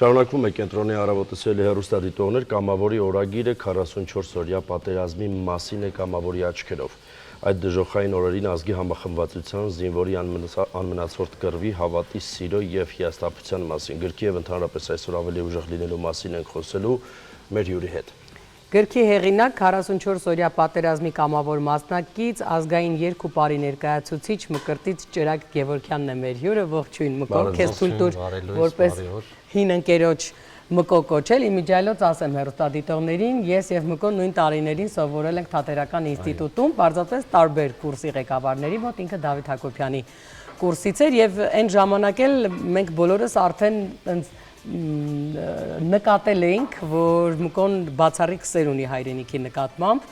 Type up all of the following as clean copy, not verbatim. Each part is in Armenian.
Շարունակվում է կենտրոնի առավոտը հեռուստադիտողներ կամավորի օրագիրը 44-օրյա պատերազմի մասին է կամավորի աչքերով։ Այդ դժոխային օրերին ազգի համախմբվածության, զինվորի անմնացորդ կռվի, հավատի, սիրո և հիասթափության մասին։ Գրքի և ընդհանրապես այսօր ավելի ուժեղ լինելու մասին ենք խոսելու մեր հյուրի հետ։ Գրքի հեղինակ 44-օրյա պատերազմի կամավոր մասնակից ազգային երկու բարի ներկայացուցիչ Մկրտիչ Ճրակ Գևորգյանն է մեր հյուրը, ողջույն Մկո, քեզ թույլ տուր որպես հին ընկերոջ Մկո կոչել, իմիջիայլոց ասեմ հեռուստադիտողներին, ես և Մկոն նույն տարիներին սովորել ենք Թատերական ինստիտուտում, պարզապես տարբեր կուրսի ղեկավարների մոտ, ինքը Դավիթ Հակոբյանի կուրսից էր և այն ժամանակ էլ մենք բոլորս արդեն նկատել էինք, որ Մկոն բացառիկ սեր ունի հայրենիքի նկատմամբ,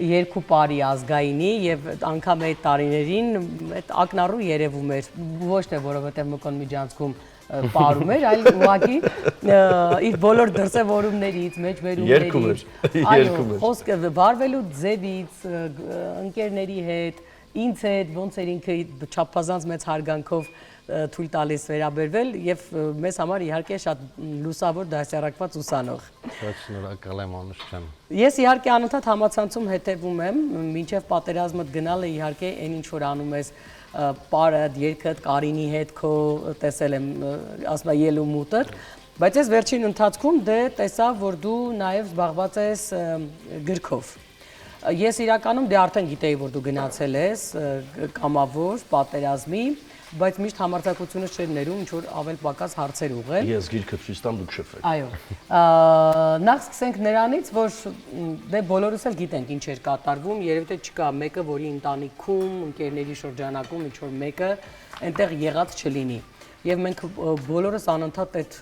երկու բարի ազգայինի և անգամ այդ տարիներին ակնառու երևում էր, ոչ թե որովհետև Մկոն միջանցքում պարում էր, այլ ուղղակի իր բոլոր դրսևորումներից, մեջբերումներից, խոսքը վարվելու ձևից, ընկերների հետ, ինձ հետ, ոնց էր ինքը չափազանց մեծ հարգանքով թույլ տալիս վերաբերվել և մեզ համար իհարկե շատ լուսավոր դասյարակված ուսանող։ Շատ շնորհակալ եմ Անուշ ջան։ Ես իհարկե անընդհատ համացանցում հետևում եմ, մինչև պատերազմդ գնալը իհարկե այն ինչ որ անում ես պարդ, երկդ, Կարինի հետ քո տեսել եմ, ասում եմ ելումուտդ, բայց ես վերջին ընթացքում դե տեսա, որ դու նաև զբաղված ես գրքով։ Ես իրականում դե արդեն գիտեի, որ դու գնացել ես կամավոր պատերազմի, բայց միշտ համարձակությունը չէր ներում ինչ որ ավել պակաս հարցեր ուղղել։ Ես գիրքը ցույց տամ, դուք շփվեք։ Այո։ Նախ սկսենք նրանից, որ դե բոլորս էլ գիտենք ինչ էր կատարվում, երևի թե չկա մեկը, որի ընտանիքում, ընկերների շրջանակում ինչ որ մեկը այնտեղ եղած չլինի։ Եվ մենք բոլորս անընդհատ այդ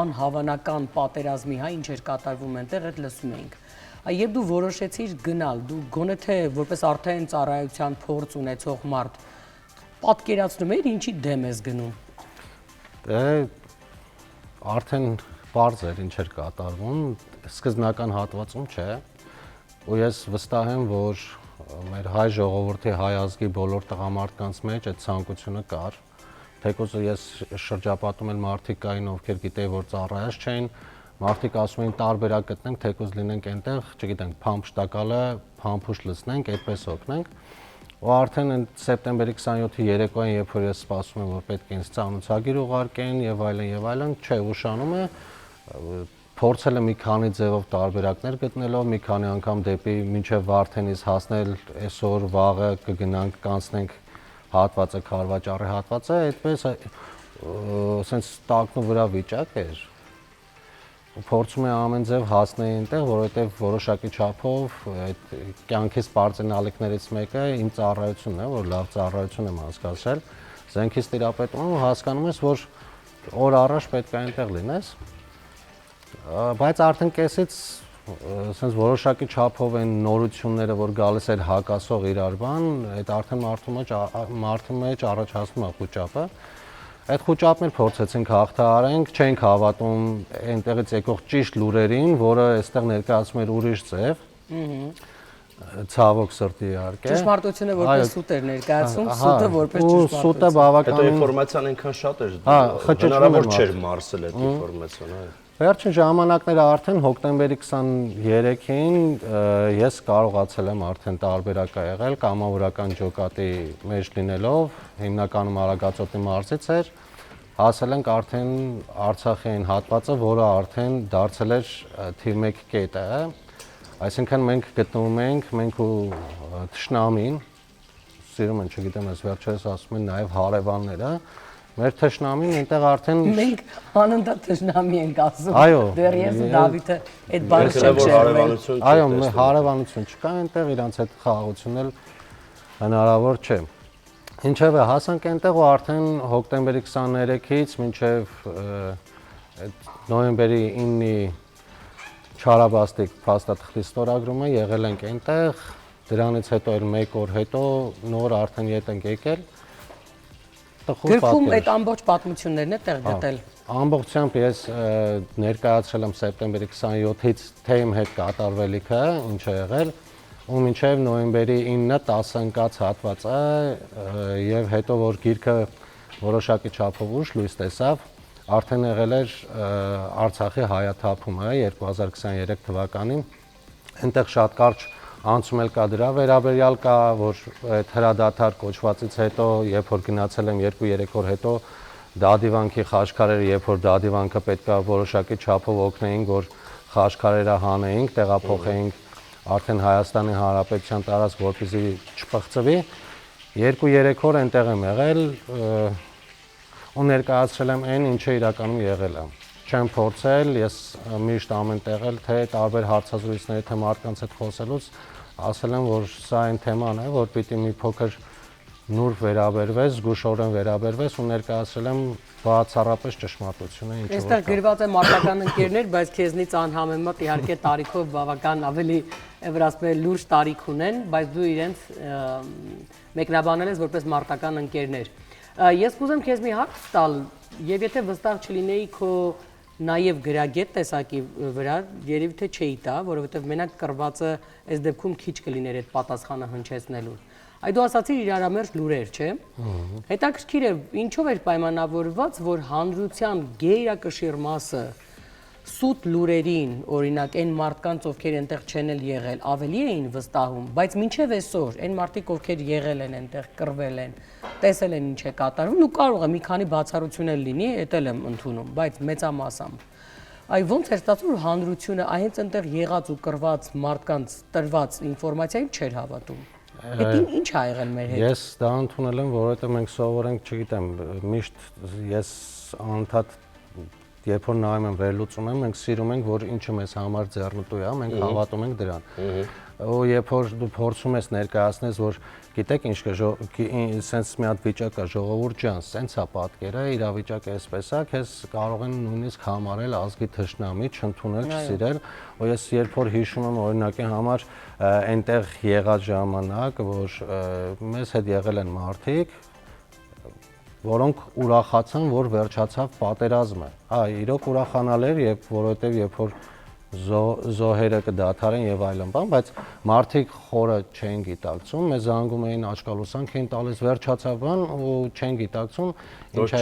անհավանական պատերազմի, հա, ինչ էր կատարվում այնտեղ, այդ լսում էինք։ Երբ դու որոշեցիր գնալ, դու գոնե թե որպես արդեն ծառայության փորձ ունեցող մարդ պատկերացնում ես ինչի դեմ ես գնում։ Դե արդեն բարձ էր ինչ էր կատարվում, սկզբնական հատվածում չէ, ու ես վստահ եմ, որ մեր հայ ժողովրդի, հայ ազգի բոլոր տղամարդկանց մեջ այդ ցանկությունը կար, թեկուզ ես շրջապատում եմ մարդիկ կային, ովքեր գիտեի, որ ծառայած չէին, մարդիկ ասում էին տարբերակ գտնենք, թեկուզ լինենք այնտեղ, չգիտենք, փամփշտակալը, փամփուշտ լցնենք, այդպես օգնենք։ Ու արդեն սեպտեմբերի 27-ի երեկոյան, երբ որ ես սպասում եմ, որ պետք է ինձ ծանոթագիր ուղարկեն եւ այլն, չէ, ուշանում է, փորձել եմ մի քանի ձևով տարբերակներ գտնելով, մի քանի անգամ դեպի մինչև Վարդենից հասնել, այսօր վաղը կգնանք, կանցնենք հատվածը, Քարվաճարի հատվածը, այդպես ասենց տակնու վրա վիճակ էր։ Փորձում եմ ամեն ձև հասնել այնտեղ, որովհետև որոշակի չափով այդ կյանքից բարձրանալիքներից մեկը իմ ծառայությունն է, որ լավ ծառայություն եմ հասկացել, զենքից տիրապետում ու հասկանում ես, որ օր առաջ պետք է այնտեղ լինես, բայց արդեն կեսից ասենց որոշակի չափով այն նորությունները, որ գալիս էր հակասող իրար բան, այդ արդեն մարդու մեջ առաջացնում է խուճապը։ Այդ խուճապն էլ փորձեցինք հաղթահարենք, չենք հավատում այնտեղից եկող ճիշտ լուրերին, որը այստեղ ներկայացում էր ուրիշ ձև։ Ցավոք սրտի իհարկե։ Ճշմարտությունը որպես սուտ էր ներկայացում, սուտը որպես ճշմարտություն։ Սուտը բավականին Հետո ինֆորմացիան այնքան շատ էր, հնարավոր չէր մարսել այդ ինֆորմացիան, այո։ Վերջին ժամանակները արդեն հոկտեմբերի 23-ին ես կարողացել եմ արդեն տարբերակ եղել կամավորական ջոկատի մեջ լինելով, հիմնականում Արագածոտնի մարզից էր, հասել ենք արդեն Արցախի այն հատվածը, որը արդեն դարձել էր թիվ 1 կետը, այսինքն մենք գտնվում ենք, մենք ու թշնամին, սիրում են, չգիտեմ, ես վերջերս ասում են նաև հարևանները, մեր թշնամին այնտեղ արդեն մենք անընդհատ թշնամի ենք ասում։ Այո։ Դեռ ես ու Դավիթը այդ բանը չենք։ Այո, հարևանություն չկա այնտեղ, իրանց հետ խաղաղությունն էլ հնարավոր չէ։ Ինչևէ, հասանք այնտեղ ու արդեն հոկտեմբերի 23-ից մինչև նոյեմբերի 9-ի չարաբաստիկ փաստաթղթի ստորագրումը եղել ենք այնտեղ, դրանից հետո էլ 1 օր հետո նոր արդեն ետ ենք եկել։ Գրքում այդ ամբողջ պատմություններն է տեղ գտել։ Ամբողջությամբ ես ներկայացրել եմ սեպտեմբերի 27-ից թե իմ հետ կատարվելիքը, ինչ է եղել, ու մինչև նոյեմբերի 9-ը 10 ընկած հատվածը եւ հետո որ գիրքը որոշակի չափով ուշ լույս տեսավ, արդեն եղել էր Արցախի հայաթափումը 2023 թվականին։ Այնտեղ շատ կարճ անցում էլ կա դրա վերաբերյալ կա, որ այդ հրադադար կոչվածից հետո, երբ որ գնացել եմ 2-3 օր հետո Դադիվանքի խաչքարերը, երբ որ Դադիվանքը պետքա որոշակի չափով օգնեին, որ խաչքարերը հանեինք, տեղափոխեինք արդեն Հայաստանի Հանրապետության տարածք, որպեսզի չփխծվի, 2-3 օր այնտեղ եմ եղել ու ներկայացրել եմ այն, ինչը իրականում եղել է։ Չեմ փորձել, ես միշտ ամեն տեղ էլ թե տարբեր հարցազրույցների թե մարդկանց հետ խոսելուց ասել եմ, որ սա այն թեման է, որ պիտի մի փոքր նուրբ վերաբերվես, զգուշորեն վերաբերվես ու ներկայացրել եմ բացառապես ճշմարտությունը, ինչ որ։ Այստեղ գրված է մարտական ընկերներ, բայց քեզնից անհամեմատ իհարկե տարիքով բավական ավելի վրացվել լուրջ տարիք ունեն, բայց դու իրենց մեկնաբանել ես որպես մարտական ընկերներ։ Ես կուզեմ քեզ մի հարց տալ, եւ եթե վստահ չլինեի քո նաև գրագետ տեսակի վրա, երևի թե չէի տա, որովհետև մենակ կռվածը այս դեպքում քիչ կլիներ այդ պատասխանը հնչեցնելու։ Այդ դու ասացիր իրարամերժ լուրեր, չէ՞։ Հետաքրքիր է, ինչով էր պայմանավորված, որ հանրության գերակշիռ մասը սուտ լուրերին, օրինակ այն մարդկանց, ովքեր այնտեղ չեն եղել, ավելի էին վստահում, բայց մինչև այսօր այն մարդիկ, ովքեր եղել են այնտեղ, կռվել են, տեսել են ինչ է կատարվում, ու կարող է մի քանի բացառություն էլ լինի, էդ էլ եմ ընդունում, բայց մեծամասամբ։ Այ ոնց էր ստացվում, որ հանրությունը այնց այնտեղ եղած ու կռված մարդկանց տրված ինֆորմացիային չէր հավատում։ Դա ինչ ա եղել մեր հետ։ Ես դա ընդունել եմ, որովհետև մենք սովորենք, չգիտեմ, միշտ ես անընդհատ երբ որ նայում եմ վերլուծում եմ, մենք սիրում ենք, որ ինչը մեզ համար ձեռնտու է, մենք հավատում ենք դրան։ Ու երբ որ դու փորձում ես ներկայացնես, որ գիտեք ինչ կա, սենց մի հատ վիճակ կա, ժողովուրդ ջան, սենց է պատկերը, իրավիճակը էսպես է, քեզ կարող են նույնիսկ համարել ազգի թշնամի, չընդունել, չսիրել։ Ու ես երբ որ հիշում եմ օրինակի համար այնտեղ եղած ժամանակ, որ մեզ հետ եղել են մարդիկ, որոնք ուրախացան, որ վերջացավ պատերազմը։ Իրոք ուրախանալ էր, որովհետև երբ որ զոհերը կդադարեն եւ այլն բան, բայց մարդիկ խորը չեն գիտակցում, մեզ զանգում էին աչքալուսանք էին տալիս վերջացավ բան ու չեն գիտակցում, ինչա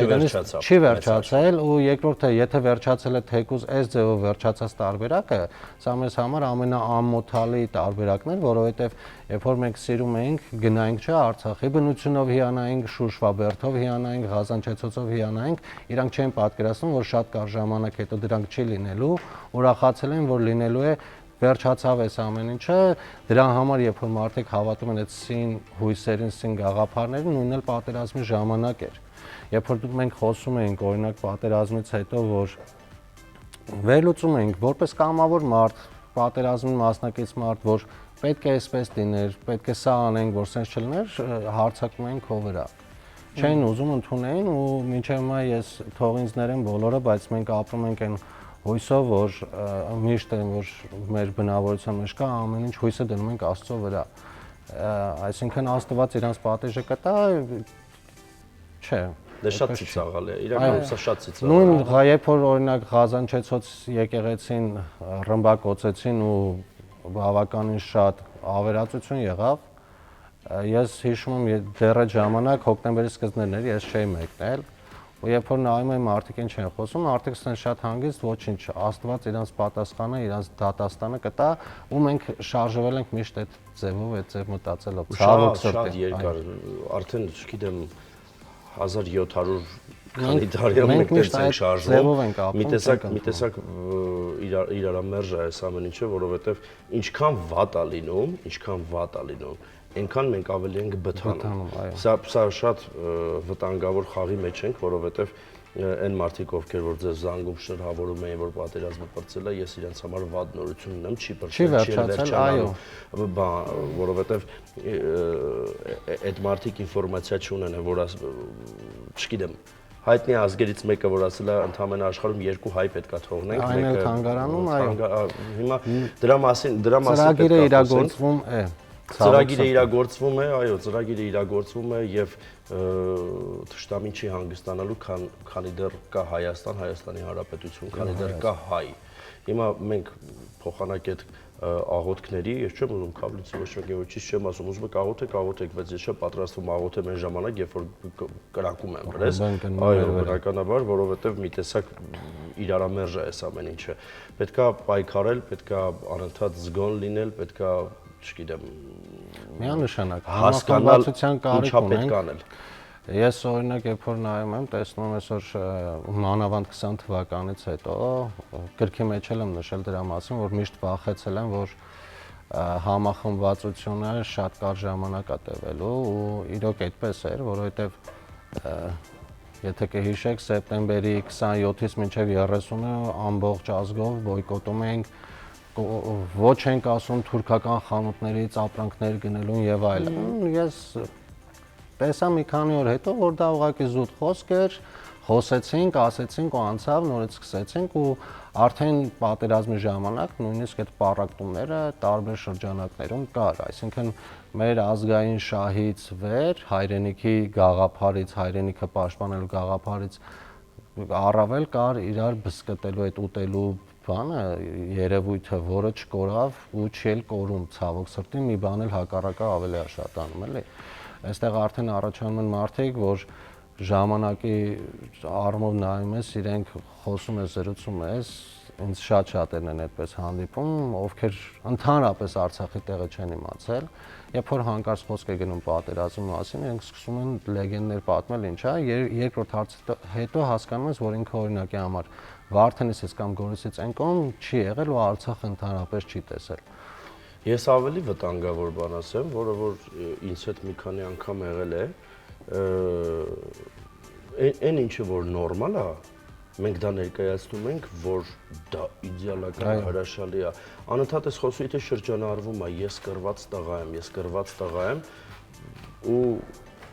չի վերջացել ու երկրորդը եթե վերջացել է թեկուզ այս ձևով վերջացած տարբերակը, սա մեզ համար ամենաամոթալի տարբերակն էր, որովհետև երբ որ մենք սիրում էինք, գնայինք չէ Արցախի բնությունով հիանայինք, Շուշվաբերդով հիանայինք, Ղազանչեցոցով հիանայինք, իրանք չեն պատկերացնում, որ շատ կարճ ժամանակ հետո դրանք չի լինելու, ուրախացել են, որ լինելու է վերջացավ այս ամեն ինչը, դրան համար երբ որ մարդիկ հավատում են այդ սին հույսերին, սին գաղափարներին, նույնն էլ պատերազմի ժամանակ էր։ Երբ որ մենք խոսում էինք օրինակ պատերազմից հետո, որ վերլուծում էինք որպես կամավոր մարդ, պատերազմի մասնակից մարդ, որ պետք է այսպես լիներ, պետք է սա անենք, որ սենց չլիներ, հարձակում էին քո վրա։ Չէին ուզում ընդունեին ու մինչև հիմա ես թող ինձ ներեն բոլորը, բայց մենք ապրում ենք այն հույսով, որ միշտ են, որ մեր բնավորության մեջ կա, ամեն ինչ հույսը դնում ենք Աստծո վրա։ Այսինքն Աստված իրանց պատիժը կտա, չէ։ Դե շատ ծիծաղալ է, իրականում սա շատ ծիծաղալ է։ Նույն երբ որ օրինակ Ղազանչեցոց եկեղեցին ռմբակոծեցին ու բավականին շատ ավերածություն եղավ, ես հիշում եմ դեռ այդ ժամանակ հոկտեմբերի սկզբներն էր, ես չէի մեկնել ու երբ որ նայում եմ մարդիկ ինչ են խոսում, արդեն ստեն շատ հանգիստ ոչինչ, Աստված իրանց պատասխանը, իրանց դատաստանը կտա ու մենք շարժվել ենք միշտ այդ ձևով, այդ ձև մտածելով։ Շատ երկար, արդեն չգիտեմ 1700 քանի տարի մենք դեռ ենք շարժվում։ Մի տեսակ իրարամերժ է այս ամեն ինչը, որովհետև ինչքան վատ է լինում, այնքան մենք ավելի ենք բթանում։ Սա շատ վտանգավոր խաղի մեջ ենք, որովհետև այն մարդիկ, ովքեր որ ձեզ զանգում շնորհավորում էին, որ պատերազմը պրծել է, ես իրենց համար վատ նորություն ունեմ, չի վերջացել, որովհետև այդ մարդիկ ինֆորմացիա չունեն, որ չգիտեմ, հայտնի ազգերից մեկը, որ ասել է ընդհանրապես աշխարհում 2 հայ պետքա թողնենք, այն էլ թանգարանում, այո։ Հիմա դրա մասին ծրագիրը իրագործվում է։ Ծրագիրը իրագործվում է, այո, ծրագիրը իրագործվում է եւ թշնամին չի հանգստանալու, քանի դեռ կա Հայաստան, Հայաստանի Հանրապետություն, քանի դեռ կա հայ։ Հիմա մենք փոխանակետ աղոթքների, ես չեմ ուզում կապլիցի ոչ մեկին ոչինչ չեմ ասում, ուզում եք աղոթեք, բայց ես չեմ պատրաստվում աղոթեմ այն ժամանակ, երբ որ կրակում եմ վրես, այո, բնականաբար, որովհետև մի տեսակ իրարամերժ է այս ամեն ինչը։ Պետքա պայքարել, պետքա անընդհատ զգոն լինել, պետքա, չգիտեմ, միանշանակ հասկանալության կարիք պետք անել։ Ես օրինակ երբ որ նայում եմ, տեսնում եմ այսօր մանավանդ 20 թվականից հետո գրքի մեջ եմ նշել դրա մասին, որ միշտ վախեցել եմ, որ համախմբվածությունը շատ կարճ ժամանակ է տևելու ու իրոք այդպես էր, որովհետև եթե կհիշեք սեպտեմբերի 27-ից մինչև 30-ը ամբողջ ազգով բոյկոտում էինք ոչ ենք ասում թուրքական խանութներից ապրանքներ գնելուն եւ այլն։ Ես տեսա մի քանի օր հետո, որ դա ուղղակի զուտ խոսք էր, խոսեցինք, ասեցինք ու անցավ, նորից սկսեցինք ու արդեն պատերազմի ժամանակ նույնիսկ այդ պառակտումները տարբեր շրջանակներում կար, այսինքն մեր ազգային շահից վեր, հայրենիքի գաղափարից, հայրենիքը պաշտպանելու գաղափարից առավել կար իրար բսկտելու այդ ուտելու բանը, երևույթը, որը չկորավ ու չի էլ կորում, ցավոք սրտի մի բան էլ հակառակը ավելի է շատանում, էլի։ Այստեղ արդեն առաջանում են մարդիկ, որ ժամանակի առումով նայում ես, իրենք խոսում ես, զրուցում ես, ինձ շատ-շատերն են այդպես հանդիպում, ովքեր ընդհանրապես Արցախի տեղը չեն իմացել, երբ որ հանկարծ խոսք է գնում պատերազմի մասին, իրենք սկսում են լեգենդներ պատմել, ինչ է, երկրորդ հարցը հետո հասկանում ես, որ ինքը օրինակի համար Վարդենիսից կամ Գորիսից այն կողմ չի եղել ու Արցախը ընդհանրապես չի տեսել։ Ես ավելի վտանգավոր բան ասեմ, որը որ ինձ հետ մի քանի անգամ եղել է, այն ինչը որ նորմալ է, մենք դա ներկայացնում ենք, որ դա իդեալական հրաշալի է։ Անընդհատ այս խոսույթը շրջանառվում է, ես կռված տղա եմ ու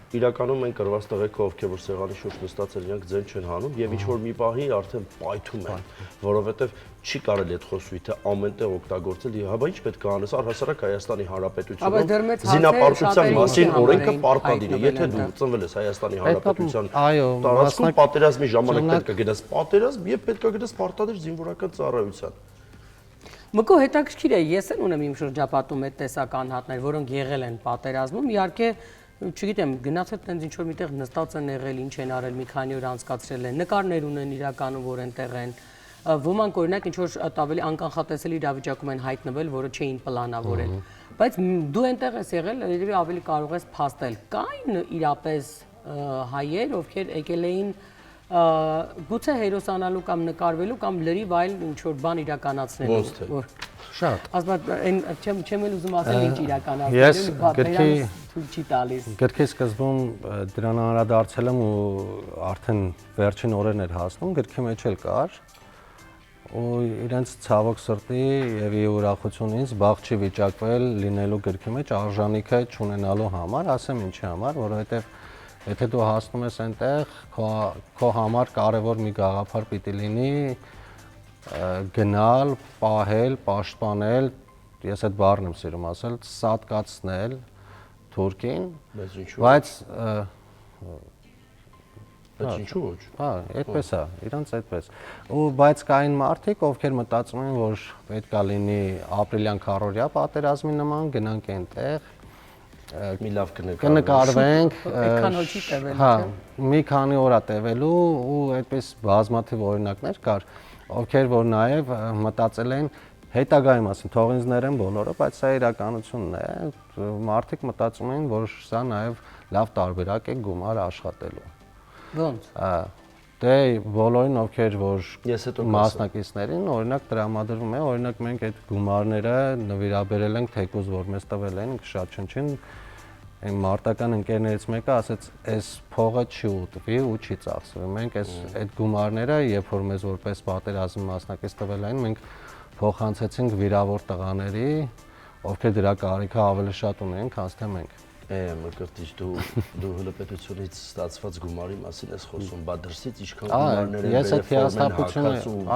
իրականում են կռված տղեկը, ովքեր որ սեղանի շուրջ նստած են, իրենք ձեն չեն հանում եւ ինչ որ մի պահի արդեն պայթում են, որովհետեւ չի կարելի այդ խոսույթը ամենտեղ օգտագործել։ Հա, ինչ պետք է անես առհասարակ Հայաստանի Հանրապետությունում զինապարտության մասին օրենքը պարտադիր է, եթե դու ծնվել ես Հայաստանի Հանրապետության տարածքում, պատերազմի ժամանակ պետք է գնաս պատերազմ եւ պետք է գնաս պարտադիր զինվորական ծառայության։ Մկո հետաքրքիր է, ես էլ ունեմ իմ շրջապատում այդ տեսակ անհատներ, որոնք եղել են պատերազմում, իհարկե չգիտեմ, գնացել տենց ինչ որ միտեղ նստած են եղել, ինչ են արել, մի քանի օր անցկացրել են, նկարներ ունեն իրականում, որ այնտեղ են։ Ոմանք օրինակ ինչ որ ավելի անկանխատեսելի իրավիճակում են հայտնվել, որը չէին պլանավորել։ Բայց դու այնտեղ ես եղել, երևի ավելի կարող ես փաստել։ Կային իրապես հայեր, ովքեր եկել էին գուցե հերոսանալու կամ նկարվելու կամ լրիվ այլ ինչ որ բան իրականացնելու, որ շատ ասում այն չեմ էլ ուզում ասել ինչ իրականացնելու, բացերանս չի տալիս։ Գրքի սկզբում դրան անդրադարձել եմ ու արդեն վերջին օրերն էր հասնում, գրքի մեջ էլ կար ու իրենց ցավոք սրտի եւ ուրախություն ինձ բաղ չի վիճակվել լինելու գրքի մեջ արժանիքը չունենալու համար, ասեմ ինչի համար, որովհետեւ եթե դու հասնում ես այնտեղ, քո համար կարևոր մի գաղափար պիտի լինի գնալ, պահել, պաշտպանել, ես այդ բառն եմ սիրում ասել, սատկացնել Թուրքին, բայց ինչու ոչ։ Հա, այդպես է, իրանց այդպես։ Ու բայց կային մարդիկ, ովքեր մտածում են, որ պետքա լինի ապրիլյան քառորյա պատերազմի նման, գնանք այնտեղ մի լավ կնկարվենք, այդքան հոչ չի տևելու, հա, մի քանի օր է տևելու ու այդպես բազմաթիվ օրինակներ կար, ովքեր որ նաև մտածել են հետագայի մասին, թող ինձ ներեն բոլորը, բայց սա իրականությունն է, մարդիկ մտածում են, որ սա նաև լավ տարբերակ է գումար աշխատելու։ Ոնց։ Դե բոլորին ովքեր որ մասնակիցներին օրինակ տրամադրվում է, օրինակ մենք այդ գումարները նվիրաբերել ենք թեկուզ որ մեզ տվել են, շատ չնչին այն մարտական ընկերներից մեկը ասեց, այս փողը չի ուտվի ու չի ծախսվի։ Մենք այդ գումարները, երբ որ մեզ որպես պատերազմի մասնակից տվել են, մենք փոխանցեցինք վիրավոր տղաների, ովքեր դրա կարիքը ավելի շատ ունեն, քան թե մենք։ Մկրտիչ դու հլպետությունից ստացված գումարի մասին ես խոսում, բա դրսից ինչքան գումարներ են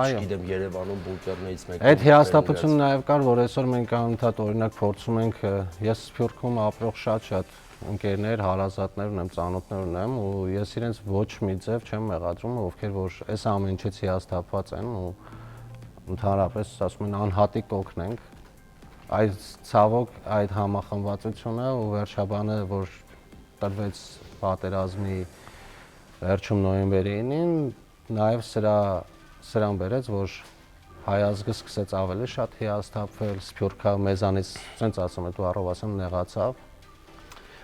չգիտեմ Երևանում բունկերներից մեկը։ Այդ հիասթափությունը նաև կար, որ այսօր մենք անընդհատ օրինակ փորձում ենք, ես Սփյուռքում ապրող շատ ընկերներ, հարազատներ ունեմ, ծանոթներ ունեմ ու ես իրենց ոչ մի ձև չեմ մեղադրում, ովքեր որ այս ամեն ինչից հիասթափված են ու ընդհանրապես ասում են անհատիկ օգնենք։ այդ ցավոք այդ համախմբվածությունը ու վերջաբանը որ տրվեց պատերազմի վերջում նոյեմբերին նաև սրան բերեց որ հայ ազգը սկսեց ավելի շատ հիասթափվել սփյուռքը մեզանից ասենց ասում եմ դու առովասան նեղացավ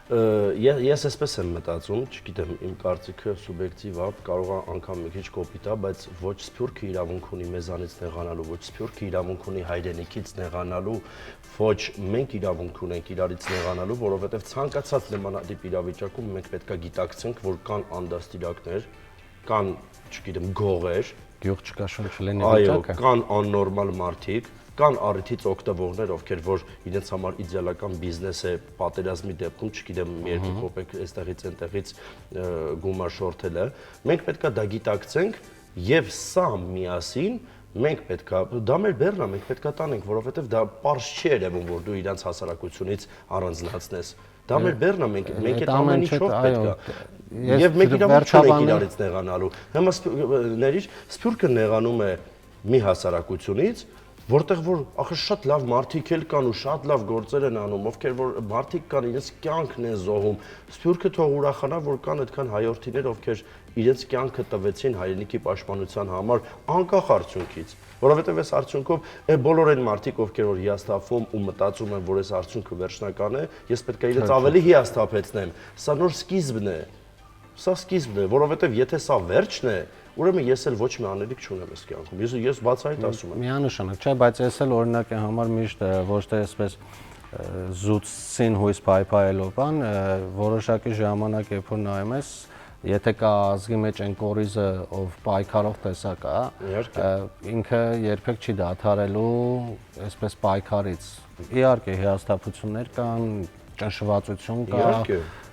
Ես այսպես եմ մտածում, չգիտեմ, իմ կարծիքը սուբյեկտիվ է, կարող է անգամ մի քիչ կոպիտ է, բայց ոչ սփյուռքը իրավունք ունի մեզանից նեղանալու, ոչ սփյուռքը իրավունք ունի հայրենիքից նեղանալու, ոչ մենք իրավունք ունենք իրարից նեղանալու, որովհետև ցանկացած նմանատիպ իրավիճակում մենք պետք է գիտակցենք, որ կան անդաստիարակներ, կան, չգիտեմ, գողեր, գյուղ չկա շունչ լինի վիճակը։ Այո, կան աննորմալ մարդիկ, կան առիթից օգտվողներ, ովքեր որ իրենց համար իդեալական բիզնես է պատերազմի դեպքում, չգիտեմ, մի երկու կոպեկ այստեղից այնտեղից գումար շորթելը, մենք պետքա դա գիտակցենք եւ սա միասին մենք պետքա դա մեր բեռնա, մենք պետքա տանենք, որովհետեւ դա պարզ չի երևում, որ դու իրանց հասարակությունից առանձնացնես։ Դա մեր բեռնա, մենք այդ ամեն ինչով պետքա։ Եվ մենք իրավունք չունենք իրարից նեղանալու։ Հիմա սփյուռքը նեղանում է մի հասարակությունից, որտեղ որ ախր շատ լավ մարդիկ էլ կան ու շատ լավ գործեր են անում, ովքեր որ մարդիկ կան, իրենց կյանքն են զոհում։ Սփյուռքը թող ուրախանա, որ կան այդքան հայրենիքներ, ովքեր իրենց կյանքը տվեցին հայրենիքի պաշտպանության համար անկախ արդյունքից, որովհետև այս արդյունքով բոլոր այն մարդիկ, ովքեր որ հիասթափվում ու մտածում են, որ այս արդյունքը վերջնական է, ես պետք է իրենց ավելի հիասթափեցնեմ։ Սա նոր սկիզբն է։ Սա սկիզբն է, որովհետև եթե սա վերջն է, ուրեմն ես էլ ոչ մի անելիք չունեմ այս կյանքում։ Ես բացահայտ ասում եմ։ Միանշանակ, չէ, բայց ես էլ օրինակի համար միշտ ոչ թե այսպես զուծին հույս փայփայելով բան, որոշակի ժամանակ երբ որ նայում ես, եթե կա ազգի մեջ այն կորիզը, ով պայքարող տեսակ է, ինքը երբեք չի դադարելու այսպես պայքարից։ Իհարկե հիասթափություններ կան, ճնշվածություն կա,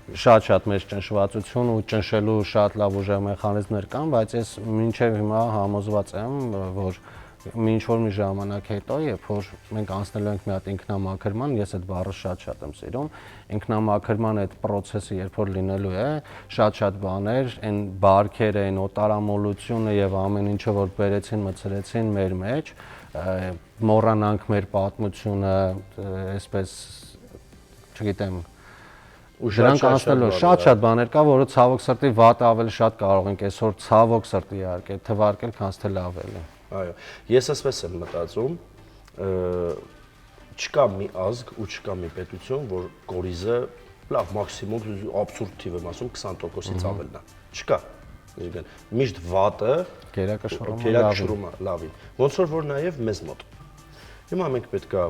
շատ մեծ ճնշվածություն ու ճնշելու շատ լավ ուժեղ մեխանիզմներ կան, բայց ես մինչև հիմա համոզված եմ, որ ինչ որ մի ժամանակ հետո, երբ որ մենք անցնելու ենք մի հատ ինքնամաքրման, ես այդ բառը շատ եմ սիրում, ինքնամաքրման այդ process-ը երբ որ լինելու է, շատ բաներ, այն բարքերը, այն օտարամոլությունը եւ ամեն ինչը որ բերեցին, մցրեցին մեր մեջ, մոռանանք մեր պատմությունը, այսպես, չգիտեմ, ու դրանք անցնելու շատ բաներ կա, որը ցավոք սրտի վատը ավելի շատ կարող ենք այսօր ցավոք սրտի իհարկե թվարկել, քան թե լավ էլի։ Այո, ես այսպես եմ մտածում, չկա մի ազգ ու չկա մի պետություն, որ կորիզը լավ մաքսիմում աբսուրդ թիվ եմ ասում 20%-ից ավելն է։ Չկա։ Միշտ վատը գերակշռում է լավին։ Ոնց որ նաև մեզ մոտ։ Հիմա մենք պետքա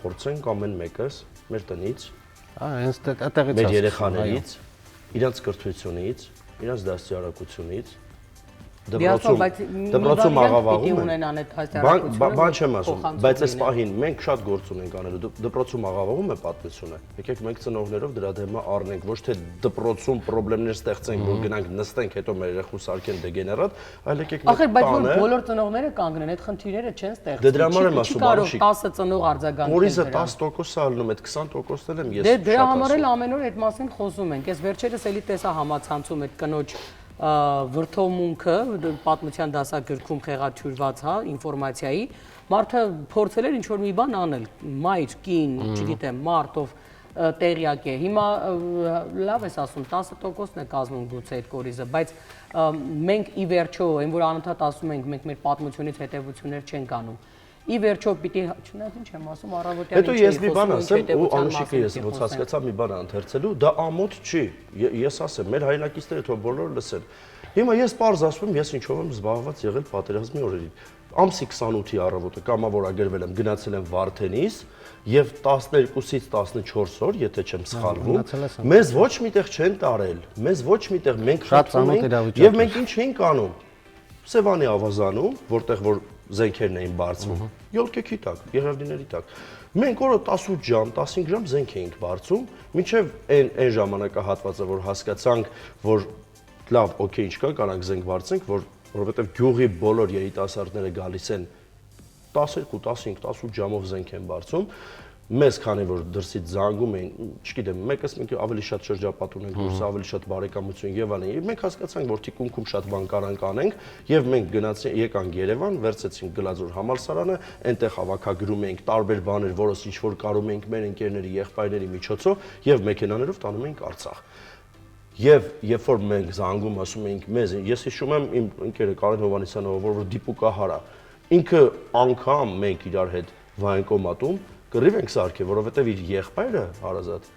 փորձենք ամեն մեկս մեր տնից, մեր երեխաներից, իրանց կրթությունից, իրանց դաստիարակությունից, դպրոցում աղավաղում են, բան չեմ ասում, բայց այս պահին մենք շատ գործ ունենք անելու, դպրոցում աղավաղում է պատմությունը, եկեք մենք ծնողներով դրա դեմը առնենք, ոչ թե դպրոցում պրոբլեմներ ստեղծենք, որ գնանք նստենք, հետո մեր երեխու սարքեն դեգեներատ, այլ եկեք մենք տանը։ Ախր, բայց որ բոլոր ծնողները կանգնեն, այդ խնդիրները չեն ստեղծվում։ Դրա համար եմ ասում, կարող 10 ծնող արձագանքել։ Կորիզը 10%-ը ալնում, այդ 20%-ն եմ ես շատ ասում։ Դրա համար էլ ամեն օր այդ մասին խոսում ենք։ Ես վերջերս էլի տեսա համացանցում այդ կնոջ վրթովմունքը պատմության դասագրքում խեղաթյուրված, հա, ինֆորմացիայի, մարդը փորձել էր ինչ-որ մի բան անել, մայր, կին, չգիտեմ, մարդ, ով տեղյակ է։ Հիմա լավ ես ասում, 10%-ն է կազմում գուցե այդ կորիզը, բայց մենք ի վերջո, այն որ անընդհատ ասում ենք, մենք մեր պատմությունից հետևություններ չենք անում։ Ի վերջո պիտի, չնայած ինչ եմ ասում, առավոտյան հետո ես մի բան ասեմ ու Անուշիկը ես ոնց հասկացա մի բան ընթերցելու, դա ամոթ չի։ Ես ասեմ, մեր հայրենակիցները թող բոլորը լսեն։ Հիմա ես պարզ ասում եմ, ես ինչով եմ զբաղված եղել պատերազմի օրերին։ Ամսի 28-ի առավոտը կամավորագրվել եմ, գնացել եմ Վարդենիս եւ 12-ից 14 օր, եթե չեմ սխալվում, մեզ ոչ միտեղ չեն տարել, մեզ ոչ միտեղ մենք խփում ենք եւ մենք ինչ էինք անում։ Սևանի ավազանում, որտեղ որ զենքերն էին բարձվում, յոլկեքի տակ, եղևնիների տակ։ Մենք օրը 18 ժամ, 15 ժամ զենք էինք բարձում, մինչև այն ժամանակահատվածը, որ հասկացանք, որ լավ, օքեյ, ինչ կա, կարանք զենք բարձենք, որովհետև գյուղի բոլոր երիտասարդները գալիս են 12, 15, 18 ժամով զենք են բարձում, մեզ քանի որ դրսից զանգում էին, չգիտեմ, մեկս մենք ավելի շատ շրջապատ ունենք, դուրս ավելի շատ բարեկամություն եւ այլն։ Մենք հասկացանք, որ թիկունքում շատ բան կարանք անենք եւ մենք եկանք Երևան, վերցեցինք Գլաձոր համալսարանը, այնտեղ հավաքագրում էինք տարբեր բաներ, որոնց ինչ որ կարում էինք մեր ընկերների, եղբայրների միջոցով եւ մեքենաներով տանում էինք Արցախ։ Եվ երբ որ մենք զանգում ասում էինք մեզ, ես հիշում եմ իմ ընկերը Կարեն Հովհաննիսյանը, որ դիպուկահար է, ինքը անգամ մենք իրար հետ վայնկոմատում կռիվ ենք սարքել, որովհետև իր եղբայրը հարազատ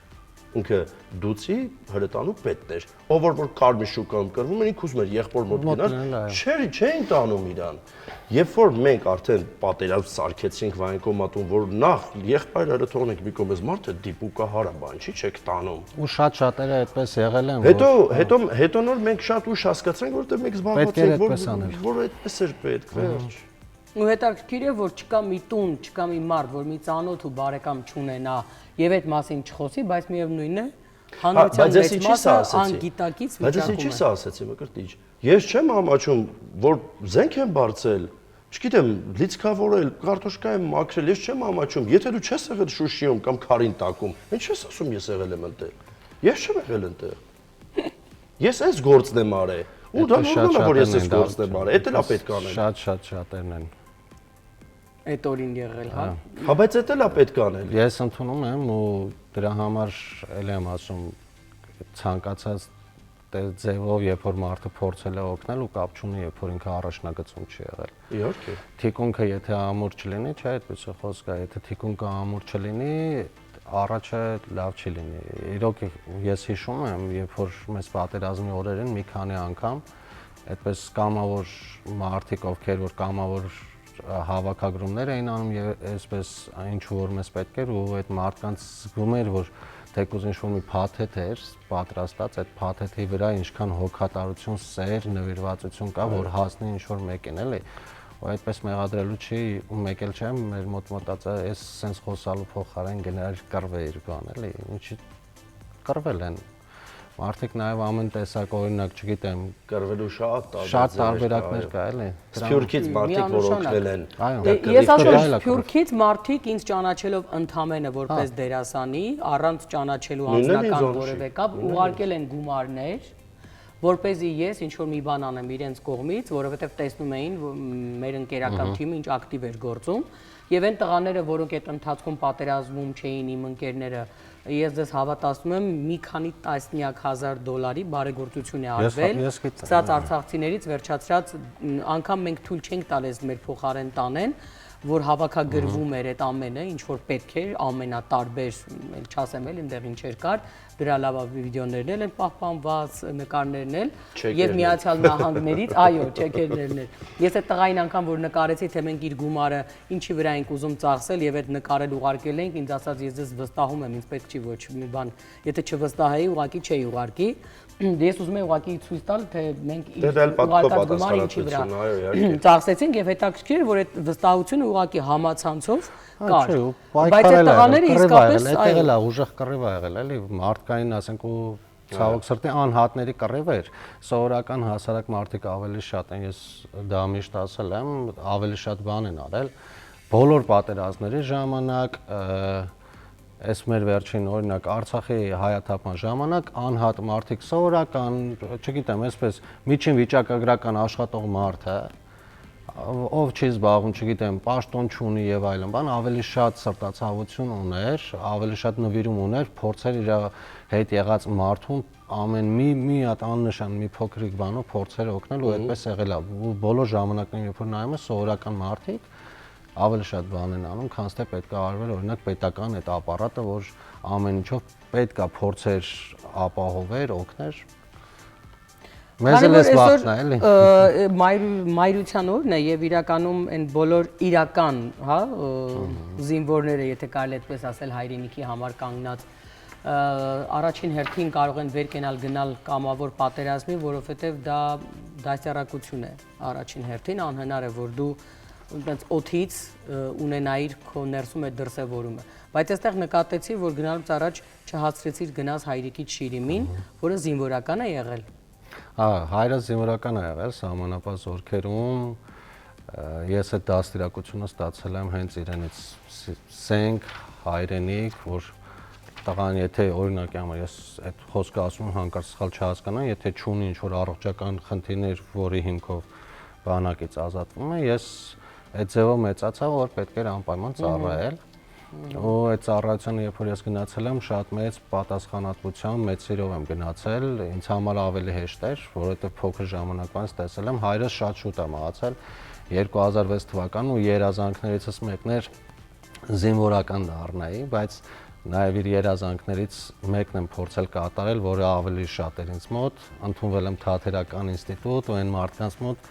ինքը դուցի հրետանու պետն էր, ով որ կարմիր շուկայում կռվում էր, ինքը ուզում էր եղբոր մոտ գնալ, չէին տանում իրան։ Երբ որ մենք արդեն պատերազմ սարքեցինք վայնկոմատում, որ նախ եղբայրը հրը թողնենք մի կողմից մարդը դիպուկահար է, բան չի չեք տանում։ Ու շատ-շատերը այդպես եղել են, Հետո նոր մենք շատ ուշ հասկացանք, որովհետև մենք զբաղված ենք, որ այդպես էր պետք, վերջ։ Ու հետաքրքիր է, որ չկա մի տուն, չկա մի մարդ, որ մի ծանոթ ու բարեկամ չունենա եւ այդ մասին չխոսի, բայց միևնույնն է, հանրության մեջ մասը անգիտակից վիճակում է։ Բայց ես ինչի՞ սա ասացի, Մկրտիչ։ Ես չեմ համաչում, որ զենք եմ բարձել, չգիտեմ, լիցքավորել, կարտոշկա եմ մաքրել, ես չեմ համաչում։ Եթե դու չես եղել Շուշիում կամ Քարին տակում, ինչ ես ասում ես եղել եմ ընտեղ։ Ես չեմ եղել ընտեղ։ Ես այս գործն եմ արել։ Ու դա նորմալ է, որ ես այս գործն եմ արել։ Էդ էլ է պետք անել։ Շատերն են։ Այդ օրին եղել, հա։ Հա, բայց էդ էլ է պետք անել։ Ես ընդունում եմ ու դրա համար էլ եմ ասում ցանկացած ձևով, երբ որ մարդը փորձել է օգնել ու կապ չունի, երբ որ ինքը առաջնագծում չի եղել։ Իհարկե։ Թիկունքը եթե ամուր չլինի, չէ, այդպես է խոսքը, եթե թիկունքը ամուր չլինի, առաջը լավ չի լինի։ Իրոք ես հիշում եմ, երբ որ մեզ պատերազմի օրերին մի քանի անգամ այդպես կամավոր մարդիկ, ովքեր որ կամավոր հավաքագրումներ էին անում եւ այսպես ինչ որ մեզ պետք էր ու այդ մարդկանց զգում էր որ թեկուզ ինչ-որ մի փաթեթ էր պատրաստած, այդ փաթեթի վրա ինչքան հոգատարություն, սեր, նվիրվածություն կա, որ հասնի ինչ-որ մեկին, էլի։ Ու այդպես մեղադրելու չի, ու մեկ էլ չէ, մեր մոտ մտածա, այս սենց խոսալու փոխարեն գնար կռվեիր բան, էլի, ինչի կռվել են։ Մարդիկ նաև ամեն տեսակ օրինակ, չգիտեմ, կռվելու շատ տարբերակներ կա, էլի։ Սփյուռքից մարդիկ, որ օգնել են։ Ես ասում եմ, Սփյուռքից մարդիկ ինձ ճանաչելով ընդամենը որպես դերասանի, առանց ճանաչելու անձնական որևէ կապ, ուղարկել են գումարներ, որպեսզի ես ինչ որ մի բան անեմ իրենց կողմից, որովհետև տեսնում էին մեր ընկերական թիմը ինչ ակտիվ էր գործում, եւ այն տղաները, որոնք այդ ընթացքում պատերազմում չէին, իմ ընկերները, ես ձեզ հավատացնում եմ, մի քանի տասնյակ հազար դոլարի բարեգործություն է արվել, սկսած արցախցիներից վերջացրած, անգամ մենք թույլ չենք տալիս մեր փոխարեն տանեն, որ հավաքագրվում էր այդ ամենը, ինչ որ պետք էր, ամենատարբեր, չասեմ էլ այնտեղ ինչեր կար, դրա լավ վիդեոներն են պահպանված, նկարներն էլ եւ Միացյալ Նահանգներից, այո, չեկերներն էլ։ Ես այդ տղային անգամ որ նկարեցի, թե մենք իր գումարը ինչի վրա ենք ուզում ծախսել եւ այդ նկարել ուղարկել ենք, ինձ ասած ես ձեզ վստահում եմ, ինձ պետք չի ոչ մի բան, եթե չվստահեի, ուղղակի չէի ուղարկի։ Ես ուզում եմ ուղղակի ցույց տալ, թե մենք ուղարկած գումարը ինչի վրա ծախսեցինք եւ հետաքրքիր է, որ այդ վստահությունը ուղղակի համացանցով կար։ Բայց այդ տղաները իսկապես այդտեղ էլ ուժեղ կռիվ ա եղել, էլի, մարդկային, ասենք ու ցավոք սրտի անհատների կռիվ էր։ Սովորական հասարակ մարդիկ ավելի շատ են, ես դա միշտ ասել եմ, ավելի շատ բան են արել։ Բոլոր պատերազմների ժամանակ Այս մեր վերջին օրինակ Արցախի հայաթափման ժամանակ անհատ մարդիկ սովորական, չգիտեմ, այսպես միջին վիճակագրական աշխատող մարդ է, ով չի զբաղվում, չգիտեմ, պաշտոն չունի եւ այլն, բան ավելի շատ սրտացավություն ուներ, ավելի շատ նվիրում ուներ, փորձեր իր հետ եղած մարդուն ամեն մի հատ աննշան մի փոքրիկ բանով փորձեր օգնել ու այդպես եղել է։ Բոլոր ժամանակներում երբ որ նայում ես սովորական մարդիկ ավելի շատ բան են անում, քան թե պետք է արվել օրինակ պետական այդ ապարատը, որ ամեն ինչով պետք է փորձեր ապահոver, օգներ։ Մեզ էլ էս վախն է, էլի։ Մայրության օրն է եւ իրականում այն բոլոր իրական, հա, զինվորները, եթե կարելի այդպես ասել, հայրենիքի համար կանգնած առաջին հերթին կարող են վեր կենալ գնալ կամավոր պատերազմի, որովհետեւ դա դասյարակություն է առաջին հերթին, անհնար է որ դու այնպես օթից ունենայիր քո ներսում այդ դրսևորումը, բայց այստեղ նկատեցի, որ գնալուց առաջ չհասցրեցիր գնաս հայրիկից Շիրիմին, որը զինվորական է եղել։ Հա, հայրը զինվորական է եղել սահմանապահ զորքերում, Ես այդ դաստիարակությունը ստացել եմ հենց իրենից սենք, հայրենիք, որ տղան եթե օրինակ համար ես այդ խոսքը ասում եմ հանկարծ սխալ չհասկանան, եթե չունի ինչ-որ առողջական խնդիրներ, որի հիմքով բանակից ազատվում է, ես այդ ձևով մեծացա, որ պետք էր անպայման ծառայել։ Ու այդ ծառայությունը երբ որ ես գնացել եմ, շատ մեծ պատասխանատվությամբ, մեծ սիրով եմ գնացել, ինձ համար ավելի հեշտ էր, որովհետև փոքր ժամանակվանից տեսել եմ, հայրս շատ շուտ է մահացել 2006 թվականին ու երազանքներիցս մեկն էր զինվորական դառնայի, բայց նաև իր երազանքներից մեկն եմ փորձել կատարել, որը ավելի շատ էր ինձ մոտ, ընդունվել եմ Թատերական ինստիտուտ ու այն մարդկանց մոտ,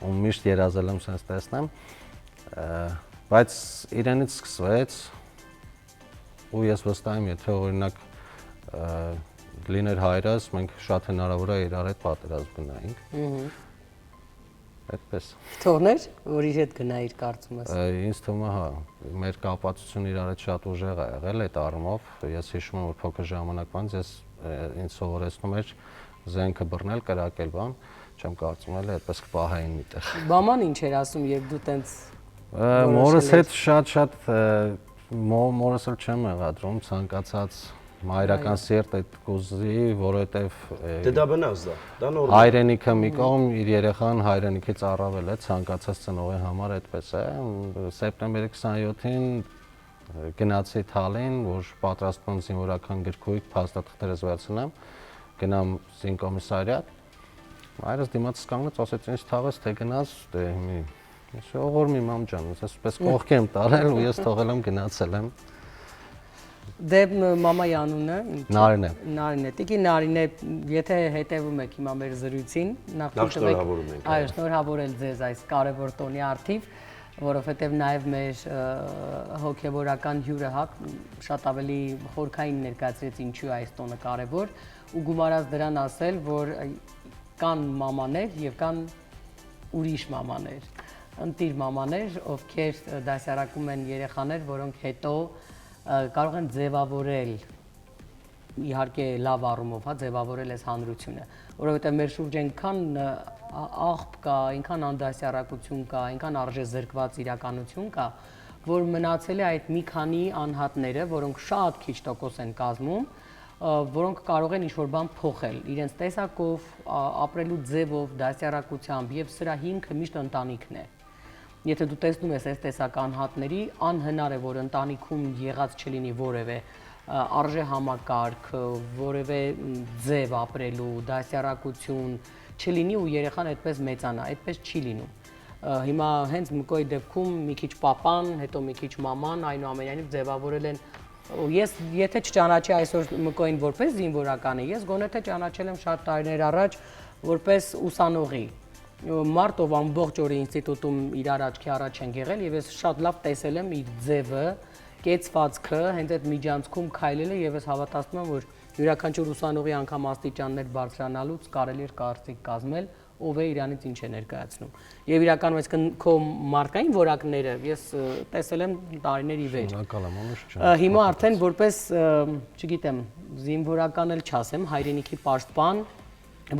ու միշտ երազել եմ sense տեսնեմ, բայց իրենից սկսվեց ու ես վստահ եմ, եթե օրինակ լիներ հայրս, մենք շատ հնարավոր է իրար հետ պատերազմ գնայինք։ Այդպես։ Թողներ, որ իր հետ գնայիր կարծում ես։ Ինձ թվում է, հա, մեր կապացությունը իրար հետ շատ ուժեղ է եղել այդ առումով։ Ես հիշում եմ, որ փոքր ժամանակվանից ես ինձ սովորեցնում էր զենքը բռնել, կրակել բան, չեմ կարծում էլ այդպես կպահային միտեղ։ Մաման ինչ էր ասում, երբ դու տենց Մորս հետ շատ մորս էլ չեմ մեղադրում, ցանկացած մայրական սիրտ այդ կուզի, որովհետև Դե դա բնած դա նորմալ։ հայրենիքը մի կողմ իր երեխան հայրենիքից առավել է, ցանկացած ծնողի համար այդպես է։ Սեպտեմբերի 27-ին գնացի Թալին, որ պատրաստվում եմ զինվորական գրքույկ փաստաթղթերս վերցնեմ, գնամ զինկոմիսարիատ։ Հայրս դիմացս կանգնեց, ասեց ինձ թաղեց, թե գնաս, դե մի Ողոր մի մամ ջան, այսպես կողքի եմ տարել ու ես թողել եմ գնացել եմ։ Դե մամայի անունը Նարինե։ Նարինե, Տիկի Նարինե, եթե հետևում եք հիմա մեր զրույցին, նախ շնորհավորում ենք։ Այո, շնորհավորել ձեզ այս կարևոր տոնի առթիվ, որովհետև նաև մեր հոգևորական հյուրը հա շատ ավելի խորքային ներկայացրեց ինչու այս տոնը կարևոր ու գումարած դրան ասել, որ կան մամաներ եւ կան ուրիշ մամաներ, ընտիր մամաներ, ովքեր դասարակում են երեխաներ, որոնք հետո կարող են ձևավորել իհարկե լավ առումով, հա, ձևավորել այս հանրությունը, որովհետև մեր շուրջ այնքան աղբ կա, այնքան անդասյարակություն կա, այնքան արժե զրկված իրականություն կա, որ մնացել է այդ մի քանի անհատները, որոնք շատ քիչ տոկոս են կազմում, որոնք կարող են ինչ-որ բան փոխել իրենց տեսակով, ապրելու ձևով, դասյարակությամբ եւ սրա հիմքը միշտ ընտանիքն է։ Եթե դու տեսնում ես այս տեսակ անհատների, անհնար է, որ ընտանիքում եղած չլինի որևէ արժե համակարգ, որևէ ձև ապրելու, դասյարակություն չլինի ու երեխան այդպես մեծանա, այդպես չի լինում։ Հիմա հենց Մկոյի դեպքում մի քիչ պապան, հետո մի քիչ մաման, այնուամենայնիվ ձևավորել են Ես եթե չճանաչի այսօր Մկոյին որպես զինվորականի, ես գոնե թե ճանաչել եմ շատ տարիներ առաջ որպես ուսանողի։ Մարդ ով ամբողջ օրը ինստիտուտում իրար աչքի առաջ են եղել եւ ես շատ լավ տեսել եմ իր ձևը, կեցվածքը, հենց այդ միջանցքում քայլելը եւ ես հավատացնում եմ, որ յուրաքանչյուր ուսանողի անգամ աստիճաններ բարձրանալուց կարելի է կարծիք կազմել ով է իրանից ինչ է ներկայացնում։ Եվ իրականում այս քո մարդկային որակները ես տեսել եմ տարիներ ի վեր։ Շնորհակալ եմ, ոնց չէ։ Հիմա արդեն որպես, չգիտեմ, զինվորական էլ չասեմ, հայրենիքի պաշտպան,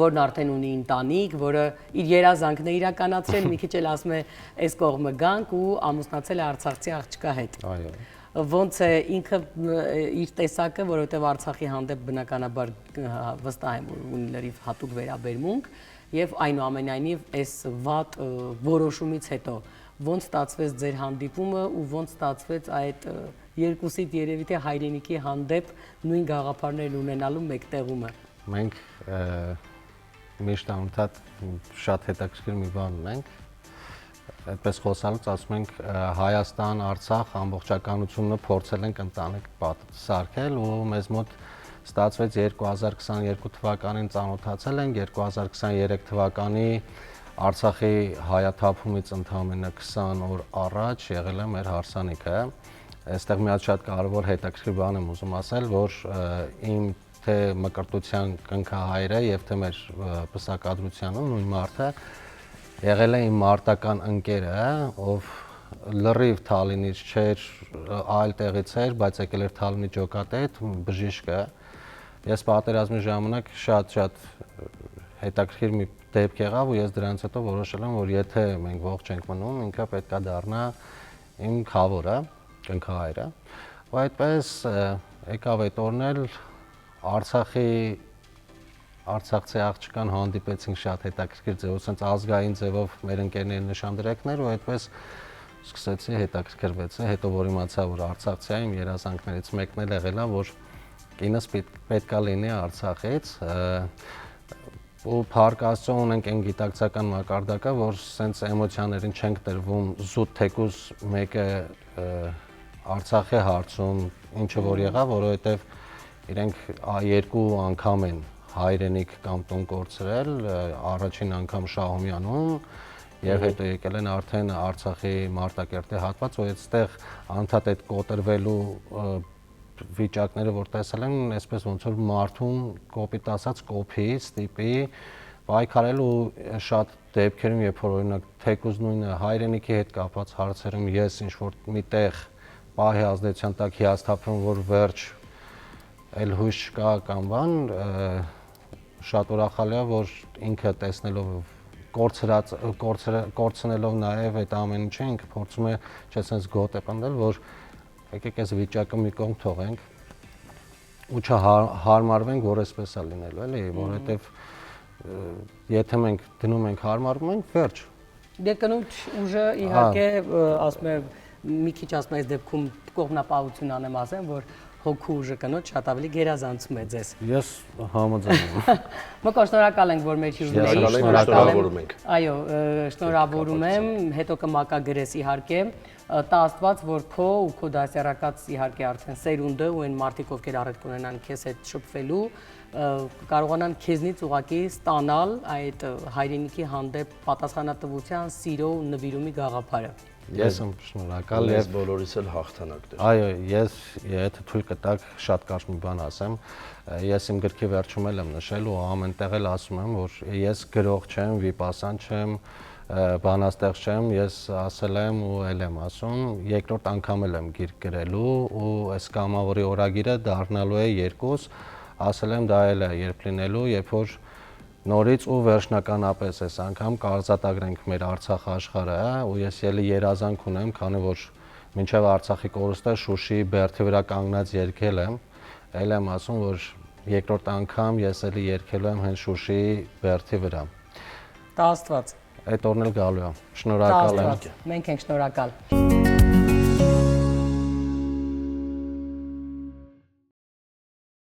որն արդեն ունի ընտանիք, որը իր երազանքն է իրականացրել, մի քիչ էլ ասում է, այս կողմը գանք ու ամուսնացել է արցախցի աղջկա հետ։ Այո։ Ոնց է ինքը իր տեսակը, որովհետև Արցախի հանդեպ բնականաբար վստահ եմ, որ ունի լրիվ հատուկ վերաբերմունք, եւ այնուամենայնիվ այս վատ որոշումից հետո ոնց ստացվեց ձեր հանդիպումը ու ոնց ստացվեց այդ երկուսիդ երևի թե հայրենիքի հանդեպ նույն գաղափարներն ունենալու մեկտեղումը։ Մենք միշտ անընդհատ շատ հետաքրքիր մի բան ունենք, այդպես խոսալուց ասում ենք Հայաստան, Արցախ ամբողջականությունը փորձել ենք ընտանիք սարքել ու մեզ մոտ ստացվեց 2022 թվականին ծանոթացել ենք, 2023 թվականի Արցախի հայաթափումից ընդամենը 20 օր առաջ եղել է մեր հարսանիքը։ Այստեղ մի հատ շատ կարևոր հետաքրքիր բան եմ ուզում ասել, որ իմ թե մկրտության կնքահայրը եւ թե մեր պսակադրությանը նույն մարդը եղել է իմ մարտական ընկերը, ով լրիվ Թալինից չէր, այլ տեղից էր, բայց եկել էր Թալինի ջոկատետ, բժիշկը։ Ես պատերազմի ժամանակ շատ հետաքրքիր մի դեպք եղավ ու ես դրանից հետո որոշել եմ, որ եթե մենք ողջ ենք մնում, ինքը պետք է դառնա իմ խավորը, կնքահայրը։ Ու այդպես եկավ այդ օրն էլ Արցախցի աղջկան հանդիպեցինք շատ հետաքրքիր ձևով, ասենց ազգային ձևով մեր ընկերների նշանդրեկներ ու այդպես սկսեցի հետաքրքրվեցի, հետո որ իմացա, որ Արցախցի եմ, երազանքներից մեկն էլ եղել է, որ կինս պետքա լինի Արցախից, ու փառք Աստծո ունենք այն գիտակցական մակարդակը, որ սենց էմոցիաներին չենք տրվում զուտ թեկուզ մեկը Արցախի հարցում, ինչը որ եղավ, որովհետև իրենք երկու անգամ են հայրենիք կամ տուն կորցրել, առաջին անգամ Շահումյանում եւ հետո եկել են արդեն Արցախի Մարտակերտի հատված, ու այդտեղ անդադ այդ կոտրվելու վիճակները որ տեսել են, այսպես ոնց որ մարդուն կոպիտ ասած կոփի, ստիպի պայքարել ու շատ դեպքերում երբ որ օրինակ թեկուզ նույնը հայրենիքի հետ կապված հարցերում ես ինչ որ միտեղ պահի ազդեցության տակ հիասթափվում որ վերջ էլ հույս չկա կամ բան շատ ուրախալի է որ ինքը տեսնելով կորցնելով նաև այդ ամեն ինչը ինքը փորձում է չէ sense գոտ է պնդել որ եկեք այս վիճակը մի կողմ թողենք ու չհարմարվենք որ այսպես է լինելու էլի որովհետև եթե մենք դնում ենք հարմարվում ենք վերջ դե կնոջ ուժը իհարկե ասում եմ մի քիչ ասում եմ այս դեպքում կողմնապահություն անեմ ասեմ որ հոգու ուժը կնոջ շատ ավելի գերազանցում է ձեզ ես համաձայն եմ Մկոն շնորհակալ ենք որ մեր հյուրն եք այո շնորհավորում եմ հետո կմակագրես իհարկե տա Աստված որ քո ու քո դասյարակած իհարկե արդեն սերունդը ու այն մարդիկ ովքեր առիթ կունենան քեզ հետ շփվելու կարողանան քեզնից ուղակի ստանալ այդ հայրենիքի հանդեպ պատասխանատվության, սիրո ու նվիրումի գաղափարը Ես եմ շնորհակալ եւ բոլորիս էլ հաղթանակ դեր Այո, ես եթե թույլ կտակ շատ կարճ մի բան ասեմ ես իմ գրքի վերջում եմ նշել ու ամենտեղ էլ ասում եմ որ ես գրող չեմ, վիպասան չեմ բանաստեղծ չեմ, ես ասել եմ ու ել եմ ասում, երկրորդ անգամ եմ գիրք գրելու ու այս կամավորի օրագիրը դառնալու է 2, ասել եմ դա էլ է երբ լինելու, երբ որ նորից ու վերջնականապես այս անգամ կարծատագրենք մեր Արցախ աշխարհը ու ես ելի երազանք ունեմ, քանի որ մինչև Արցախի կորուստը Շուշիի բերդի վրա կանգնած երգել եմ, ել եմ ասում, որ երկրորդ անգամ ես ելի երգելու եմ հենց Շուշիի բերդի վրա։ Տա Աստված Այդ օրն էլ գալու է։ Շնորհակալ եմ։ Մենք ենք շնորհակալ։